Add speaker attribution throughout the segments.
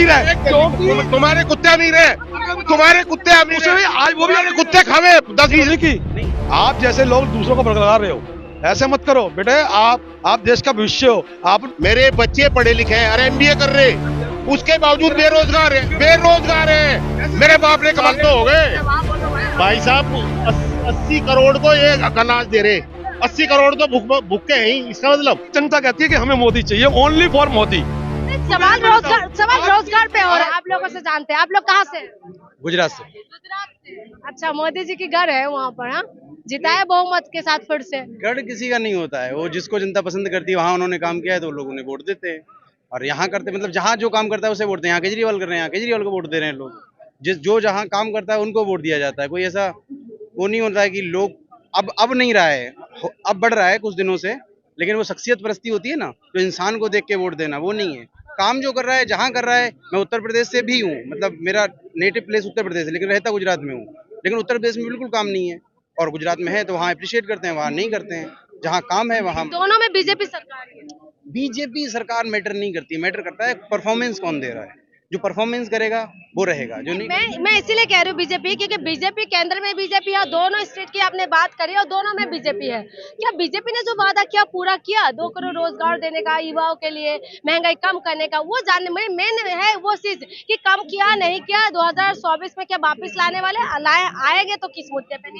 Speaker 1: अमीर है,
Speaker 2: तुम्हारे कुत्ते अमीर है, तुम्हारे कुत्ते अमीर है।
Speaker 1: आज वो भी
Speaker 2: कुत्ते खावे 10-20
Speaker 1: की। आप जैसे लोग दूसरों को बरकरार रहे हो, ऐसे मत करो बेटे। आप देश का भविष्य हो। आप
Speaker 2: मेरे बच्चे पढ़े लिखे हैं, अरे MBA कर रहे, उसके बावजूद बेरोजगार है, बेरोजगार है। मेरे बाप ने कमाल तो हो गए भाई साहब। 80 करोड़ को ये अनाज दे रहे, 80 करोड़ तो भूखे हैं ही। इसका मतलब
Speaker 1: जनता कहती है कि हमें मोदी चाहिए, ओनली फॉर मोदी।
Speaker 3: सवाल रोजगार पे हो रहा है। आप लोगों से जानते हैं, आप लोग कहाँ से?
Speaker 1: गुजरात से।
Speaker 3: गुजरात से। अच्छा, मोदी जी की घर है वहाँ पर? हाँ, जिताए बहुमत के साथ फिर से।
Speaker 4: गढ़ किसी का नहीं होता है, वो जिसको जनता पसंद करती है वहाँ उन्होंने काम किया है तो लोग उन्हें वोट देते हैं। और यहाँ करते मतलब जहाँ जो काम करता है उसे वोट देते हैं। यहाँ केजरीवाल कर रहे हैं, यहाँ केजरीवाल को वोट दे रहे हैं लोग। जो जहाँ काम करता है उनको वोट दिया जाता है। कोई ऐसा वो नहीं होता है कि लोग अब नहीं रहा है, अब बढ़ रहा है कुछ दिनों से, लेकिन वो शख्सियत परस्ती होती है ना, जो इंसान को देख के वोट देना, वो नहीं है। काम जो कर रहा है, जहाँ कर रहा है। मैं उत्तर प्रदेश से भी हूँ, मतलब मेरा नेटिव प्लेस उत्तर प्रदेश है, लेकिन रहता गुजरात में हूँ। लेकिन उत्तर प्रदेश में बिल्कुल काम नहीं है, और गुजरात में है तो वहाँ अप्रिशिएट करते हैं, वहाँ नहीं करते हैं। जहाँ काम है वहाँ।
Speaker 3: दोनों में बीजेपी सरकार है।
Speaker 4: बीजेपी सरकार मैटर नहीं करती, मैटर करता है परफॉर्मेंस कौन दे रहा है। जो परफॉर्मेंस करेगा वो रहेगा, जो नहीं।
Speaker 3: मैं इसीलिए कह रही हूँ बीजेपी, क्योंकि बीजेपी केंद्र में बीजेपी है, दोनों स्टेट की आपने बात करी और दोनों में बीजेपी है। क्या बीजेपी ने जो वादा किया पूरा किया? 2 करोड़ रोजगार देने का युवाओं के लिए, महंगाई कम करने का, वो जानने में मेन है वो चीज कि कम किया नहीं किया। 2024 में क्या वापिस लाने वाले आएंगे तो किस मुद्दे पे?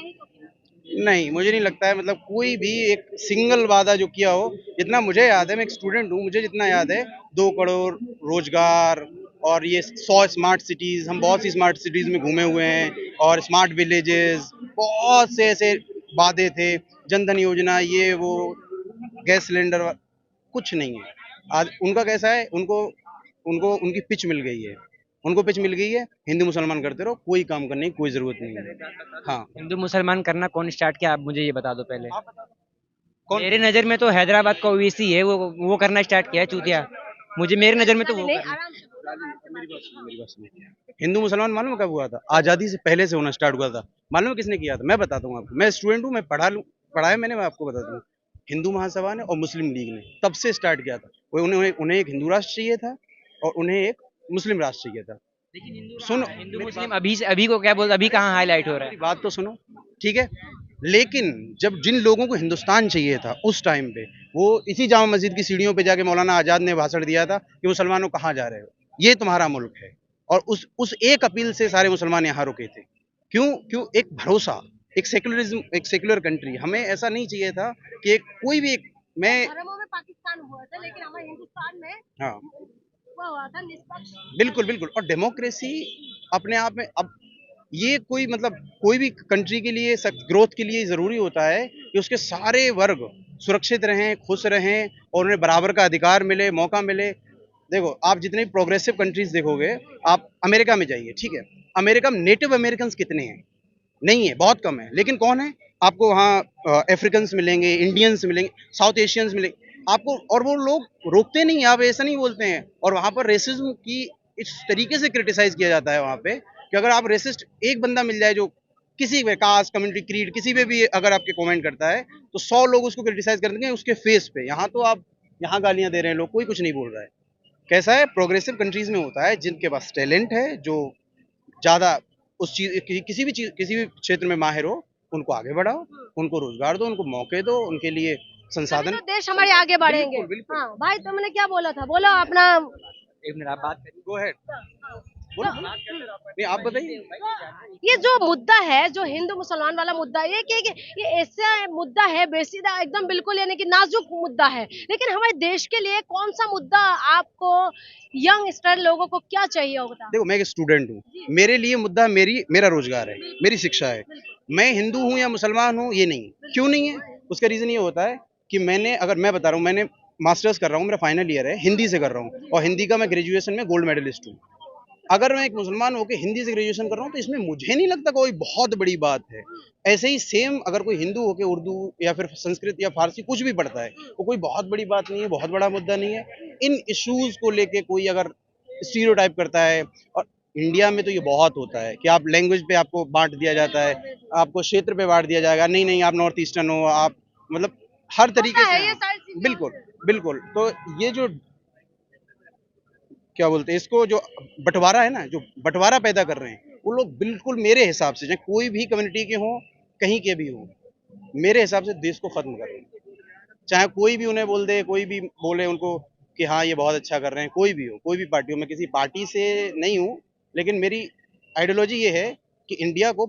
Speaker 4: नहीं, मुझे नहीं लगता है। मतलब कोई भी एक सिंगल वादा जो किया हो, जितना मुझे याद है, मैं एक स्टूडेंट हूँ, मुझे जितना याद है 2 करोड़ रोजगार और ये 100 स्मार्ट सिटीज, हम बहुत सी स्मार्ट सिटीज में घूमे हुए हैं, और स्मार्ट विलेजेस, बहुत से ऐसे वादे थे। जनधन योजना, ये वो, गैस सिलेंडर, कुछ नहीं है। आज उनका कैसा है, उनको उनको उनकी पिच मिल गई है, उनको पिच मिल गई है। हिंदू मुसलमान करते रहो, कोई काम करने की कोई जरूरत नहीं है। हाँ,
Speaker 5: हिंदू मुसलमान करना कौन स्टार्ट किया, आप मुझे ये बता दो पहले।
Speaker 4: कौन?
Speaker 5: मेरे नजर में तो हैदराबाद का ओवैसी है, वो करना स्टार्ट किया है, चूतिया। मुझे मेरे नजर में तो वो
Speaker 4: हिंदू मुसलमान मालूम है कब हुआ था? आजादी से पहले से होना स्टार्ट हुआ था। मालूम है किसने किया था? मैं बताता हूँ आपको। मैं स्टूडेंट हूँ, मैं पढ़ा है मैंने, मैं आपको बताता हूँ। हिंदू महासभा ने और मुस्लिम लीग ने तब से स्टार्ट किया था। उन्हें एक हिंदू राष्ट्र चाहिए था और उन्हें एक मुस्लिम राष्ट्र चाहिए था। सुनो,
Speaker 5: हिंदू मुस्लिम अभी को क्या बोल, अभी कहाँ हाईलाइट हो रहा है?
Speaker 4: बात तो सुनो, ठीक है। लेकिन जब जिन लोगों को हिंदुस्तान चाहिए था उस टाइम पे, वो इसी जामा मस्जिद की सीढ़ियों पे जाके मौलाना आजाद ने भाषण दिया था कि मुसलमानों कहाँ जा रहे हो, ये तुम्हारा मुल्क है। और उस एक अपील से सारे मुसलमान यहाँ रुके थे। क्यों? एक भरोसा, एक सेक्युलरिज्म, एक सेक्युलर कंट्री। हमें ऐसा नहीं चाहिए था कि कोई भी मैं
Speaker 3: धर्मों में पाकिस्तान हुआ था, लेकिन हमारे हिंदुस्तान में
Speaker 4: हाँ
Speaker 3: वो हुआ था निष्पक्ष।
Speaker 4: बिल्कुल। और डेमोक्रेसी अपने आप में, अब ये कोई मतलब कोई भी कंट्री के लिए ग्रोथ के लिए जरूरी होता है कि उसके सारे वर्ग सुरक्षित रहें, खुश रहें, और उन्हें बराबर का अधिकार मिले, मौका मिले। देखो, आप जितने भी प्रोग्रेसिव कंट्रीज देखोगे, आप अमेरिका में जाइए, ठीक है। अमेरिका में नेटिव अमेरिकन कितने हैं? नहीं है, बहुत कम है। लेकिन कौन है? आपको वहाँ अफ्रीकन्स मिलेंगे, इंडियंस मिलेंगे, साउथ एशियंस मिलेंगे आपको, और वो लोग रोकते नहीं, आप ऐसा नहीं बोलते हैं। और वहाँ पर रेसिज्म की इस तरीके से क्रिटिसाइज किया जाता है वहाँ पे, कि अगर आप रेसिस्ट एक बंदा मिल जाए जो किसी भी कास्ट, कम्युनिटी, क्रीड, किसी पे भी अगर आपके कमेंट करता है, तो 100 लोग उसको क्रिटिसाइज कर देंगे उसके फेस पे। यहाँ तो आप यहाँ गालियां दे रहे हैं लोग, कोई कुछ नहीं बोल रहा है। कैसा है, प्रोग्रेसिव कंट्रीज में होता है, जिनके पास टैलेंट है, जो ज्यादा उस चीज किसी भी क्षेत्र में माहिर हो, उनको आगे बढ़ाओ, उनको रोजगार दो, उनको मौके दो, उनके लिए संसाधन।
Speaker 3: तो देश हमारे आगे बढ़ेंगे।
Speaker 4: बिल्कुल।
Speaker 3: हाँ भाई, तुमने क्या बोला था? बोलो अपना।
Speaker 5: एक मिनट, आप बात करिए।
Speaker 4: गो अहेड, बोलो। नहीं, आप बताइए।
Speaker 3: ये जो मुद्दा है, जो हिंदू मुसलमान वाला मुद्दा है, ये ऐसा मुद्दा है बेसीदा एकदम, बिल्कुल यानी कि नाजुक मुद्दा है। लेकिन हमारे देश के लिए कौन सा मुद्दा आपको, यंग स्टर लोगों को क्या चाहिए होता?
Speaker 4: देखो, मैं एक स्टूडेंट हूँ, मेरे लिए मुद्दा मेरा रोजगार है, मेरी शिक्षा है। मैं हिंदू हूँ या मुसलमान हूँ ये नहीं। क्यों नहीं है? उसका रीजन ये होता है कि मैं बता रहा हूँ, मैंने मास्टर्स कर रहा हूँ, मेरा फाइनल ईयर है, हिंदी से कर रहा हूँ, और हिंदी का मैं ग्रेजुएशन में गोल्ड मेडलिस्ट हूँ। अगर मैं एक मुसलमान होकर हिंदी से ग्रेजुएशन कर रहा हूँ, तो इसमें मुझे नहीं लगता कोई बहुत बड़ी बात है। ऐसे ही सेम अगर कोई हिंदू होकर उर्दू या फिर संस्कृत या फारसी कुछ भी पढ़ता है, तो कोई बहुत बड़ी बात नहीं है, बहुत बड़ा मुद्दा नहीं है। इन इश्यूज को लेके कोई अगर स्टीरियोटाइप करता है, और इंडिया में तो ये बहुत होता है कि आप लैंग्वेज पे आपको बांट दिया जाता है, आपको क्षेत्र पे बांट दिया जाएगा, नहीं आप नॉर्थ ईस्टर्न हो, आप मतलब हर तरीके से। बिल्कुल। तो ये जो क्या बोलते हैं इसको, जो बंटवारा है ना, जो बंटवारा पैदा कर रहे हैं वो लोग, बिल्कुल मेरे हिसाब से, चाहे कोई भी कम्युनिटी के हों, कहीं के भी हों, मेरे हिसाब से देश को खत्म कर रहे हैं। चाहे कोई भी उन्हें बोल दे, कोई भी बोले उनको कि हाँ ये बहुत अच्छा कर रहे हैं, कोई भी हो, कोई भी पार्टी हो, मैं किसी पार्टी से नहीं हूँ, लेकिन मेरी आइडियोलॉजी ये है कि इंडिया को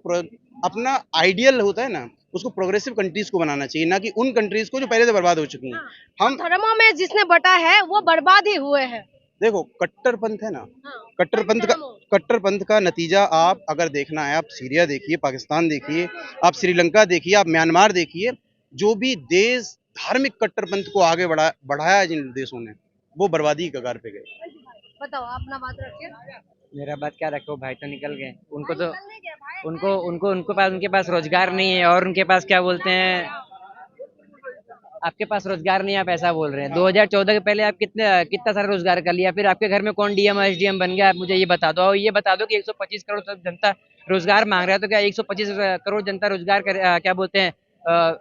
Speaker 4: अपना आइडियल होता है ना, उसको प्रोग्रेसिव कंट्रीज को बनाना चाहिए, ना कि उन कंट्रीज को जो पहले से बर्बाद हो चुकी हैं। हम
Speaker 3: धर्मों में जिसने बटा है वो बर्बाद ही हुए हैं।
Speaker 4: देखो, कट्टरपंथ है ना,
Speaker 3: हाँ,
Speaker 4: कट्टरपंथ का नतीजा आप अगर देखना है, आप सीरिया देखिए, पाकिस्तान देखिए, आप श्रीलंका देखिए, आप म्यांमार देखिए, जो भी देश धार्मिक कट्टरपंथ को आगे बढ़ाया है जिन देशों ने, वो बर्बादी की कगार पे गए।
Speaker 3: बताओ, अपना बात रखिए।
Speaker 5: मेरा बात क्या रखो, भाई तो निकल गए। उनको तो उनके पास रोजगार नहीं है, और उनके पास क्या बोलते हैं, आपके पास रोजगार नहीं है, आप ऐसा बोल रहे हैं। 2014 के पहले आप कितना सारा रोजगार कर लिया, फिर आपके घर में कौन डीएम एसडीएम बन गया, आप मुझे ये बता दो। और ये बता दो कि 125 करोड़ जनता रोजगार मांग रहा है, तो क्या 125 करोड़ जनता रोजगार क्या बोलते हैं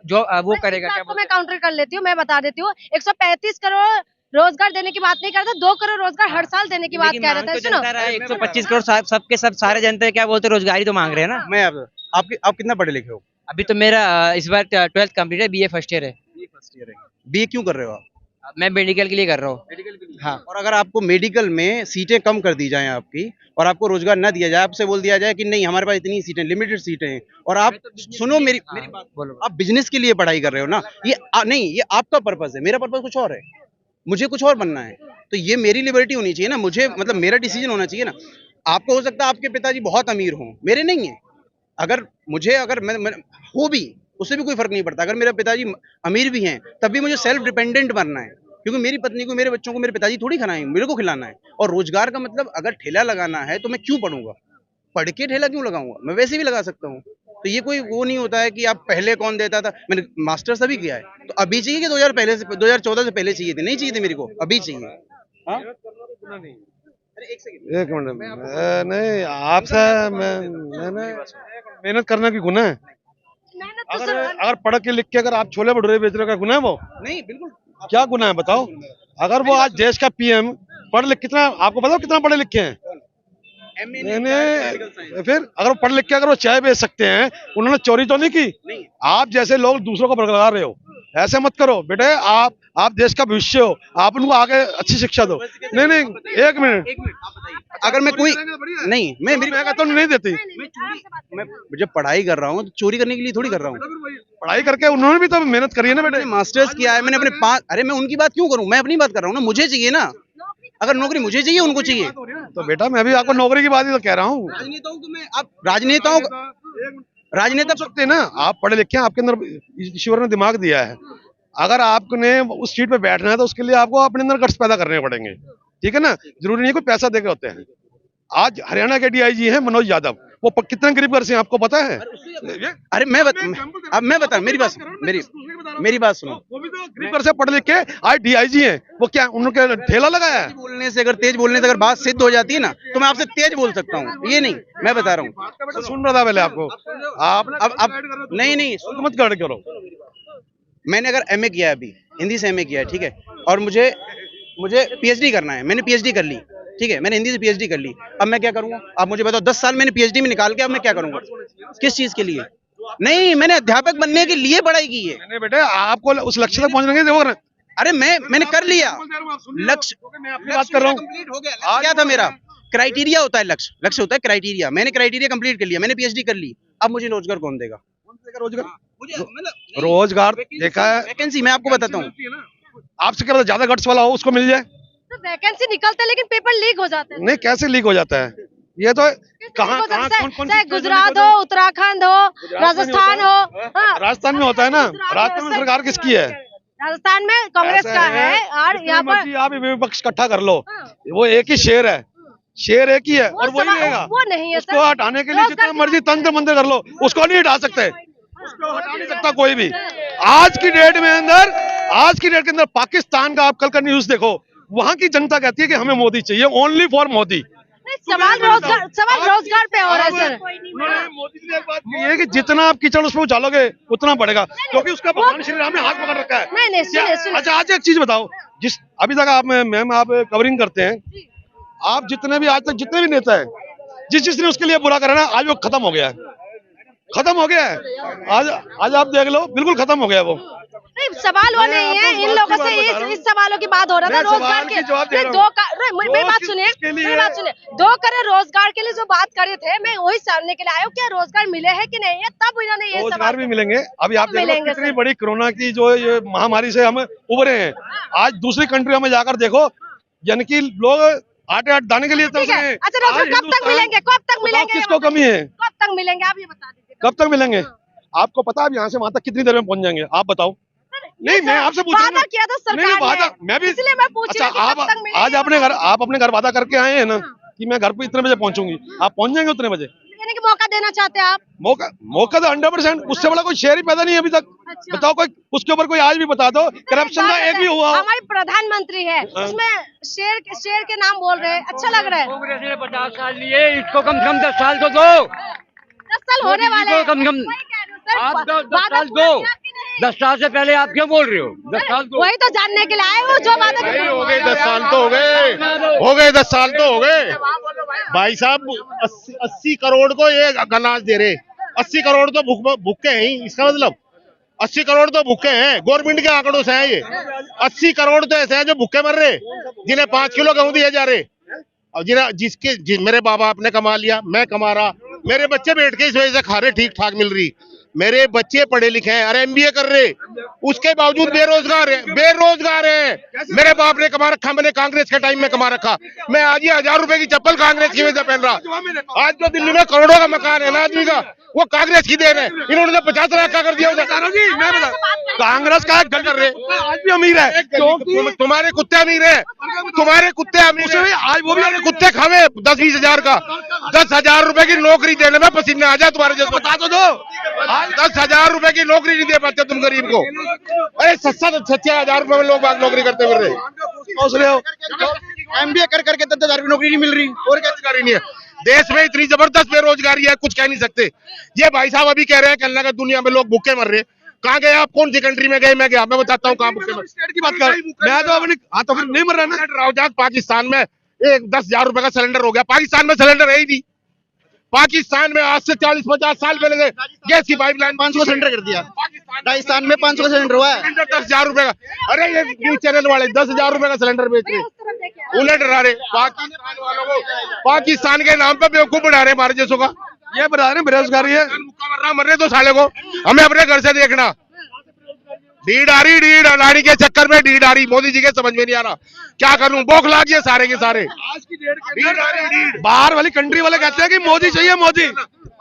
Speaker 5: जो वो करेगा, क्या
Speaker 3: मैं काउंटर कर लेती हूँ, मैं बता देती हूँ। 135 करोड़ रोजगार देने की बात नहीं कर रहा था, 2 करोड़ रोजगार हर साल देने की बात कह रहा था। सुनो,
Speaker 5: 125 करोड़ सबके सब सारे जनता क्या बोलते हैं, रोजगारी तो मांग रहे हैं ना।
Speaker 4: मैं आप कितना पढ़े लिखे हो?
Speaker 5: अभी तो मेरा इस बार 12th कंप्लीट है, बीए फर्स्ट ईयर है।
Speaker 4: बीए क्यों कर रहे हो आप?
Speaker 5: मैं मेडिकल के लिए कर रहा हूँ। हाँ,
Speaker 4: और अगर आपको मेडिकल में सीटें कम कर दी जाएं आपकी, और आपको रोजगार न दिया जाए, आपसे बोल दिया जाए कि नहीं हमारे पास इतनी सीटें, लिमिटेड सीटें हैं, और आप सुनो मेरी बात
Speaker 5: बोलो।
Speaker 4: आप बिजनेस के लिए पढ़ाई कर रहे हो ना, नहीं, ये आपका पर्पस है, मेरा पर्पस कुछ और है, मुझे कुछ और बनना है। तो ये मेरी लिबर्टी होनी चाहिए ना, मुझे मतलब मेरा डिसीजन होना चाहिए ना। आपको हो सकता है आपके पिताजी बहुत अमीर हों, मेरे नहीं है। अगर मैं हो भी, उससे भी कोई फर्क नहीं पड़ता। अगर मेरे पिताजी अमीर भी हैं, तब भी मुझे सेल्फ डिपेंडेंट बनना है, क्योंकि मेरी पत्नी को, मेरे बच्चों को मेरे पिताजी थोड़ी खिलाएंगे, मेरे को खिलाना है। और रोजगार का मतलब, अगर ठेला लगाना है तो मैं क्यों पढ़ूंगा, पढ़ के ठेला क्यों लगाऊंगा, मैं वैसे भी लगा सकता हूँ। तो ये कोई वो नहीं होता है कि आप पहले कौन देता था। मैंने मास्टर्स अभी किया है, तो अभी चाहिए कि 2014 से पहले चाहिए थे? नहीं चाहिए थे मेरे को, अभी चाहिए। हाँ,
Speaker 1: एक मिनट, नहीं आपसे मैंने मेहनत करने की गुनाह है। अगर पढ़ के लिख के अगर आप छोले भटूरे बेच रहे हो, क्या गुनाह है वो?
Speaker 4: नहीं, बिल्कुल
Speaker 1: क्या गुनाह है बताओ? अगर वो आज देश का पीएम पढ़ लिख, कितना आपको पता कितना पढ़े लिखे हैं? फिर अगर पढ़ लिख के अगर वो चाय बेच सकते हैं, उन्होंने चोरी तो नहीं की। आप जैसे लोग दूसरों को भड़का रहे हो, ऐसे मत करो बेटे। आप देश का भविष्य हो, आप उनको आगे अच्छी शिक्षा दो। नहीं, एक मिनट,
Speaker 4: अगर मैं कोई नहीं, मैं
Speaker 1: कहता हूँ नहीं देती।
Speaker 4: मैं जब पढ़ाई कर रहा हूँ तो चोरी करने के लिए थोड़ी कर रहा हूँ।
Speaker 1: पढ़ाई करके उन्होंने भी तो मेहनत करी है ना बेटे।
Speaker 4: मास्टर्स किया है मैंने अपने अरे मैं उनकी बात क्यों करूँ, मैं अपनी बात कर रहा हूँ ना, मुझे चाहिए ना। अगर नौकरी मुझे चाहिए, उनको चाहिए।
Speaker 1: तो बेटा मैं भी आपको नौकरी की बात ही तो कह रहा हूँ। राजनेता सकते ना, आप पढ़े लिखे हैं, आपके अंदर ईश्वर ने दिमाग दिया है। अगर आपने उस सीट पे बैठना है तो उसके लिए आपको अपने अंदर गट्स पैदा करने पड़ेंगे, ठीक है ना। जरूरी नहीं कोई पैसा देके होते हैं। आज हरियाणा के डीआईजी हैं मनोज यादव, वो कितने गरीब घर से हैं आपको पता है?
Speaker 4: अरे मैं बता, मेरी बात सुनो।
Speaker 1: वो भी तो गरीब घर से पढ़ लिख के आज डीआईजी हैं, वो क्या उन्होंने ठेला लगाया है?
Speaker 4: तेज बोलने से अगर बात सिद्ध हो जाती है ना, तो मैं आपसे तेज बोल सकता हूँ, ये नहीं मैं बता रहा हूँ।
Speaker 1: सुन रहा था पहले आपको, आप
Speaker 4: अब नहीं
Speaker 1: मत गार्ड करो।
Speaker 4: मैंने अगर एमए किया है, अभी हिंदी से एमए किया है, ठीक है, और मुझे पीएचडी करना है, मैंने पीएचडी कर ली, ठीक है, मैंने हिंदी से पीएचडी कर ली। अब मैं क्या करूंगा, आप मुझे बताओ। 10 साल मैंने पीएचडी में निकाल के अब मैं क्या करूंगा, किस चीज के लिए? नहीं, मैंने अध्यापक बनने के लिए पढ़ाई की है।
Speaker 1: नहीं बेटे, आपको उस लक्ष्य तक पहुंचने के लिए
Speaker 4: अरे मैंने कर लिया लक्ष्य,
Speaker 1: बात कर रहा हूँ।
Speaker 4: कंप्लीट हो गया। क्या था मेरा क्राइटेरिया? होता है लक्ष्य होता है क्राइटेरिया। मैंने क्राइटेरिया कंप्लीट कर लिया, मैंने पीएचडी कर ली। अब मुझे रोजगार कौन देगा?
Speaker 1: रोजगार देखा है,
Speaker 4: वैकेंसी मैं आपको बताता हूँ।
Speaker 1: आपसे क्या ज्यादा गट्स वाला हो उसको मिल जाए।
Speaker 3: तो वैकेंसी निकलते हैं लेकिन पेपर लीक हो जाते हैं।
Speaker 1: नहीं, कैसे लीक हो जाता है? ये तो कहाँ
Speaker 3: चाहे गुजरात हो, उत्तराखंड हो, राजस्थान हो।
Speaker 1: राजस्थान में होता है ना। राजस्थान में सरकार किसकी है?
Speaker 3: राजस्थान में कांग्रेस का है। और यहाँ पर
Speaker 1: आप विपक्ष इकट्ठा कर लो, वो एक ही शेर है, शेर एक ही है और वही रहेगा।
Speaker 3: वो नहीं है,
Speaker 1: उसको हटाने के लिए जितना मर्जी तंत्र मंत्र कर लो, उसको नहीं हटा सकते, उसको हटा नहीं सकता कोई भी। आज की डेट के अंदर पाकिस्तान का आप कल का न्यूज देखो, वहां की जनता कहती है कि हमें मोदी चाहिए, ओनली फॉर मोदी।
Speaker 3: सवाल रोजगार पे हो रहा है सर।
Speaker 1: मोदी ने एक बात की है कि जितना आप कीचड़ उसमें उछालोगे उतना बढ़ेगा, क्योंकि उसका भगवान श्री राम ने हाथ पकड़ रखा है।
Speaker 3: नहीं, सुनिए।
Speaker 1: अच्छा, आज एक चीज बताओ, जिस अभी तक आप मैम आप कवरिंग करते हैं, आप जितने भी आज तक जितने भी नेता है, जिसने उसके लिए बुरा करा ना, आज वो खत्म हो गया है, खत्म हो गया है। आज आप देख लो, बिल्कुल खत्म हो गया वो।
Speaker 3: नहीं, सवाल वो नहीं है, इन लोगों से इस सवालों की बात हो रहा था, रोजगार के मेरी बात सुनिए, 2 करोड़ रोजगार के लिए जो बात कर रहे थे, मैं वही जानने के लिए आया हूँ, क्या रोजगार मिले हैं कि नहीं है, तब इन्होंने ये
Speaker 1: रोजगार भी मिलेंगे। अभी आप
Speaker 3: मिलेंगे
Speaker 1: देखो कितनी बड़ी कोरोना की जो ये महामारी से हम उभरे हैं, आज दूसरी कंट्रियों में जाकर देखो, यानी कि लोग आटे दाने के लिए तरस रहे हैं।
Speaker 3: अच्छा, रोजगार कब तक मिलेंगे, कब तक मिलेंगे,
Speaker 1: किसको कमी है,
Speaker 3: कब तक मिलेंगे, आप ये बता दीजिए,
Speaker 1: कब तक मिलेंगे? आपको पता है अब यहाँ से वहां तक कितनी देर में पहुंच जाएंगे, आप बताओ। नहीं, मैं आपसे पूछ रहा हूं,
Speaker 3: किया था सरकार ने,
Speaker 1: वादा मैं भी,
Speaker 3: इसलिए मैं पूछ
Speaker 1: अच्छा
Speaker 3: रही हूं कि कब तक मिलेंगे?
Speaker 1: आज आप अपने घर वादा करके आए हैं ना कि मैं घर पे इतने बजे पहुंचूंगी, आप पहुंच जाएंगे उतने बजे?
Speaker 3: यानी कि मौका देना चाहते हैं आप?
Speaker 1: मौका तो 100%, उससे बड़ा कोई शेयर ही पैदा नहीं है अभी तक।
Speaker 3: अच्छा।
Speaker 1: बताओ कोई, उसके ऊपर कोई आज भी बता दो करप्शन का एक भी हुआ हो।
Speaker 3: हमारे प्रधानमंत्री है, उसमें शेर के नाम बोल रहे हैं, अच्छा लग रहा है।
Speaker 5: कांग्रेस ने 50 साल लिए, इसको कम से कम 10 साल तो दो,
Speaker 3: 10 साल होने वाले हैं,
Speaker 5: कम से कम
Speaker 3: वही कह रही हूं सर,
Speaker 5: आप 10
Speaker 3: वादा
Speaker 5: साल
Speaker 3: पूरा
Speaker 5: दो,
Speaker 3: किया कि नहीं?
Speaker 5: 10 साल से पहले आप क्यों बोल रहे हो? 10 साल दो,
Speaker 3: वही तो जानने के लिए आए हो, जो वादा
Speaker 2: नहीं, हो गए 10 साल तो हो गए 10 साल तो हो गए भाई साहब। 80 करोड़ को ये अनाज दे रहे, 80 करोड़ तो भूखे हैं ही, इसका मतलब 80 करोड़ तो भूखे हैं, गवर्नमेंट के आंकड़ों से हैं ये। 80 करोड़ तो ऐसे हैं जो भूखे मर रहे, जिन्हें 5 किलो गेहूं दिए जा रहे, और मेरे बाप बाप ने कमा लिया, मैं कमा रहा, मेरे बच्चे बैठ के इस वजह से खा रहे, ठीक ठाक मिल रही, मेरे बच्चे पढ़े लिखे हैं, अरे MBA कर रहे, उसके बावजूद बेरोजगार है। मेरे बाप ने कमा रखा, मैंने कांग्रेस के टाइम में कमा रखा, मैं आज ही 1000 रुपए की चप्पल कांग्रेस की वजह से पहन रहा। आज जो दिल्ली में करोड़ों का मकान है ना आदमी का, वो कांग्रेस की देन है, इन्होंने तो 50 लाख का कर दिया जी। मैं बता, कांग्रेस का गल कर रहे, आज भी अमीर है, तुम्हारे कुत्ते अमीर है, तुम्हारे कुत्ते अमीर है, आज वो भी कुत्ते खावे 10-20 हजार का, 10,000 रुपए की नौकरी देने में पसीने आ जाए तुम्हारे जैसे, बता तो दो। 10,000 रुपए की नौकरी नहीं दे पाते तुम गरीब को, अरे 7,000 रुपए में लोग नौकरी करते फिर रहे, सोच रहे हो MBA कर करके 10,000 की नौकरी नहीं मिल रही, और क्या रोजगारी नहीं है देश में, इतनी जबरदस्त बेरोजगारी है, कुछ कह नहीं सकते। ये भाई साहब अभी कह रहे हैं कल दुनिया में लोग भूखे मर रहे, कहाँ गए आप, कौन सी कंट्री में गए? मैं गया, मैं बताता हूँ कहाँ भूखे मर, स्टेट की बात कर, मैं तो अपनी, हाँ तो फिर नहीं मर रहा ना। रावजात पाकिस्तान में 10,000 रुपए का सिलेंडर हो गया, पाकिस्तान में सिलेंडर है ही नहीं, पाकिस्तान में आज से 40-50 साल पहले गैस की पाइपलाइन 500 का सिलेंडर कर दिया, राजस्थान में 500 का सिलेंडर हुआ है, 10,000 रुपए का। अरे ये न्यूज चैनल वाले 10,000 रुपए का सिलेंडर बेच रहे, उलट रहा रहे पाकिस्तान वालों को, पाकिस्तान के नाम पे बेवकूफ बना रहे हमारे जैसों का, ये बता रहे बेरोजगारी है, मर रहे तो साले को, हमें अपने घर से देखना। डीड आ रही, अडानी के चक्कर में डीड आ रही, मोदी जी के समझ में नहीं आ रहा, क्या करूं, बौखला दिए सारे के सारे। आज की डेट बाहर वाली कंट्री वाले कहते हैं कि मोदी चाहिए, मोदी।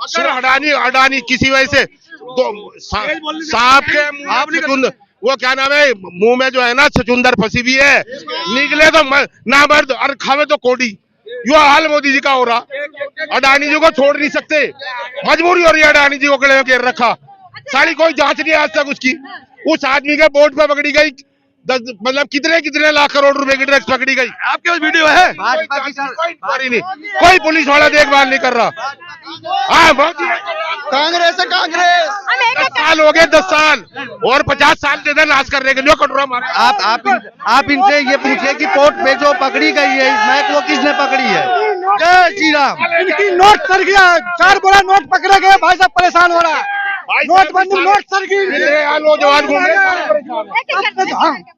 Speaker 2: सर अडानी किसी वजह से सांप के मुंह, वो क्या नाम है, मुंह में जो है ना चुचुंदर फंसी हुई है, निकले तो ना मर्द और खावे तो कोडी, यो हाल मोदी जी का हो रहा। अडानी जी को छोड़ नहीं सकते, मजबूरी हो रही है अडानी जी को गले में घेर रखा, सारी कोई जांच नहीं आज तक उसकी, उस आदमी के बोर्ड पे पकड़ी गई, मतलब कितने लाख करोड़ रुपए की ड्रग्स पकड़ी गई, आपके पास वीडियो है? कोई पुलिस वाला देखभाल नहीं कर रहा। हाँ, कांग्रेस है, कांग्रेस 10 साल हो गए, 10 साल और 50 साल दे दे नाश करने के लिए कटोरा मारे।
Speaker 6: आप इनसे ये पूछिए कि पोर्ट पे जो पकड़ी गई है स्मैक, वो किसने पकड़ी है? जय श्री राम।
Speaker 7: इनकी नोट सर गया, 4 बोरा नोट पकड़े गए, भाई साहब परेशान हो रहा है, नोटबंदी नोट सर की,
Speaker 2: नौजवान घूम रहे हैं।